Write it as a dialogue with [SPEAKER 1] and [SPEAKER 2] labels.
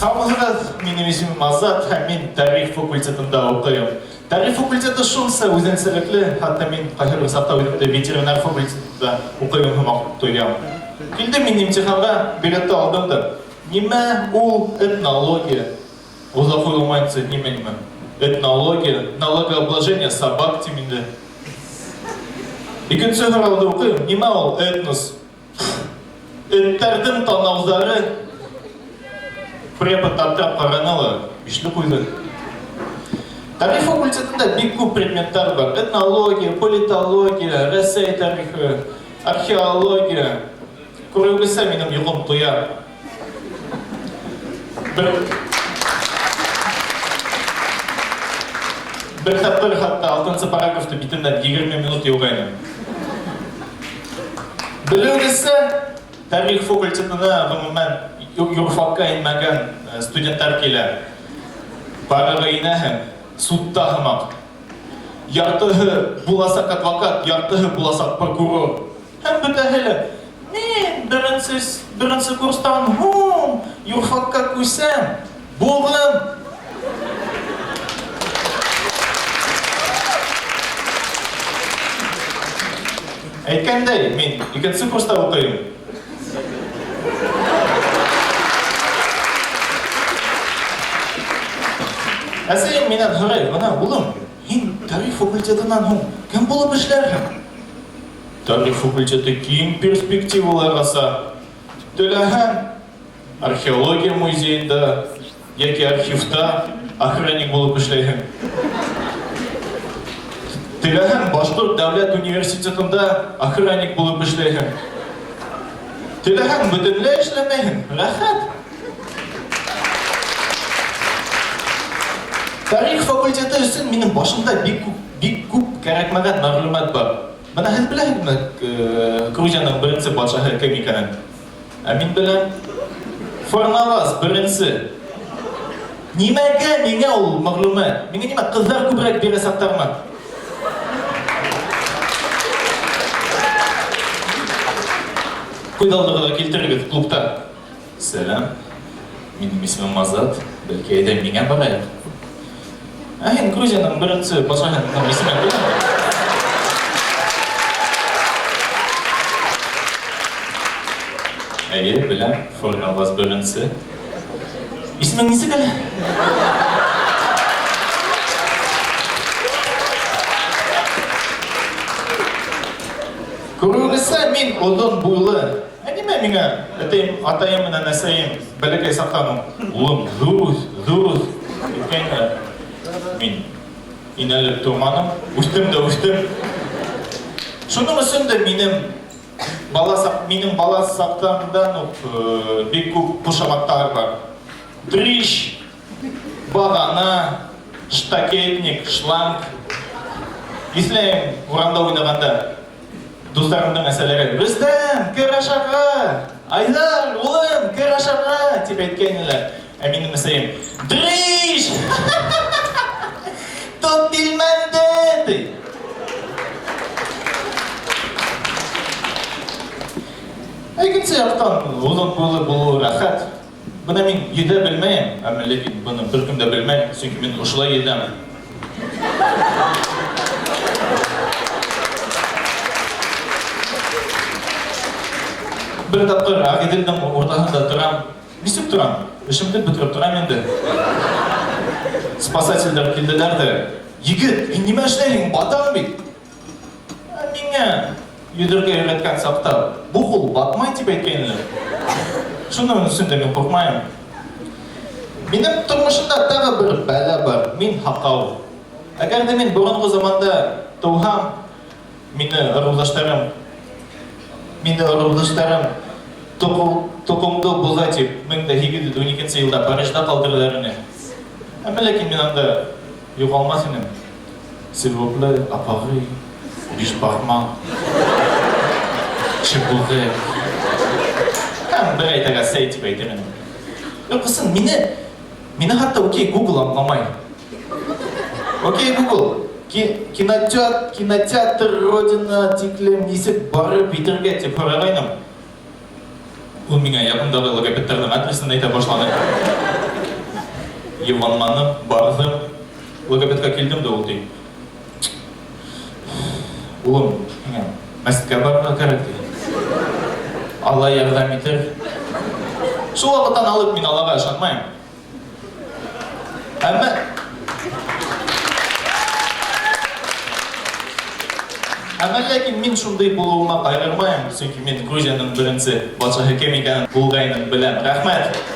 [SPEAKER 1] Хамылығыз, менің есімім Азат, мен тарих факультетында оқыйым. Тарих факультеті шунса өзен сәліклі, хатта мен қахырғы сапта өтіпті ветеринар факультетында оқыйым хымақ тоям. Келді мен емтиханға билетті алдымды. Неме ол этнология? Оза қойылмайынсы неме? Этнология, налогообложение собак теменді. Екінші ғыралды оқыйым, неме ол этнос? Эттердің танауздары препод аптап қараналы, бішлі қойды. Тарих факультетінде бек көп предметтар бар. Этнология, политология, Ресей тарихы, археология. Көрігісі менің ұйғым тұя. Бір таптыр хатта 6-сы параграфты бітімден 20 минут еуғайны. Білігісі тарих факультетіне ғымымен юрфакка инмәген студенттар келі. Барығайынәхін, судта ғымақ. Яртығы бұласақ адвокат, яртығы бұласақ прокурор. Әм бүтәхілі, мен бірінші курстан юрфакка көсем, болғым. Әйткәндей, мен екінші курста оқыйым. Әсейін менен ғырай, ғына, ұлым, мен тарих факультетінен кім болып ішләрім? Тарих факультеті кең перспективалар аса. Тіләхән археология музейінде, яки архивта охранник болып ішләйім. Тіләхән Башқұрт дәулет университетінде охранник болып ішләйім. Тіләхән бүтінлі ішләмейім, рахат. Тарих факультеті үшін менің башымда бек көп кәрәкмәгән мәғлумат бар. Мына һез беләһезме, Грузияның беренче патшаһы кем икәнен? Мин беләм. Форнаваз беренче. Нимәгә миңа ул мәгълүмат? Миңа нимә кызлар күбрәк бирә сактарма? Куйдалдыгыга килтерегез клубта. Сәлам. Минем исемем Азат. Бәлки әйдә миңа барайык. Грузияның бірінші патшаһының исемен білемін. Әйе, білем, Форнаваз бірінші. Исемен несі кәлі? Көрігісі мен одан бойлы. Әнеме меңа атайым менен әсайым бәлікай сақтаным. Ұлым, зұрыз. Мен инәліп тұрманым, үстім. Шының үсінде менің бала сақтарымдан бек көп қошаматтар бар. Дрищ, бағана, штакетник, шланг. Исләйім ұранда ойнағанда достарымның әсәлері «Рүстәм, кір ашаға! Айдар, ұлым, кір ашаға!» деп әйткенілер. Менің әсәйім «Дрищ! Тут білмәм деді!» Әйгінсе яқтан ұзын бойлы болу рахат. Бұны мен еді білмейім, әмілекен бұны бір күнде білмейім, сөйкі мен ұшылай едемін. Бір тапқыр ағиделдің ортасында тұрам. Несіп тұрам? Ішімді бітіріп тұрам енді. Спасательдер келділерді. Егіт, мен неме ішінәйін, батам бейт. Мене едірге үйреткен саптап, бұғыл батмай деп әйткенілер. Шының үстінде мен қорқмайым. Менің тұрмышында тағы бір бәлі бар, мен хақау. Әгерде мен бұрынғы заманда туғам, мені ұрылдаштарым тұқымды бұза деп, 1912 жылда Парижда қалдырыларыны. Әмелекен мен анда юғалмас енем. Себеплі, апағы, бешбарман, чепылғы. Бір айтаға сәй деп айтырын. Қысын, мені хатта окей Google аңламай. Окей Google, кинотеатр Родина тиклем несіп бары битірге деп қарағайным. Ол меңа яғындағы логопедтердің адресін айта башлады. Еванманым, бардым, логопедка келдім де ол дейм. Улым, мәстікке барма керек дейм. Алла ярдам етер. Сол уақыттан алып мен Аллаға ышанмаймын. Әмма ләкин мен шундай болуыма қайғырмаймын, чөнки мен Грузияның бірінші патшасы кем екенін болғанын білемін. Рахмет.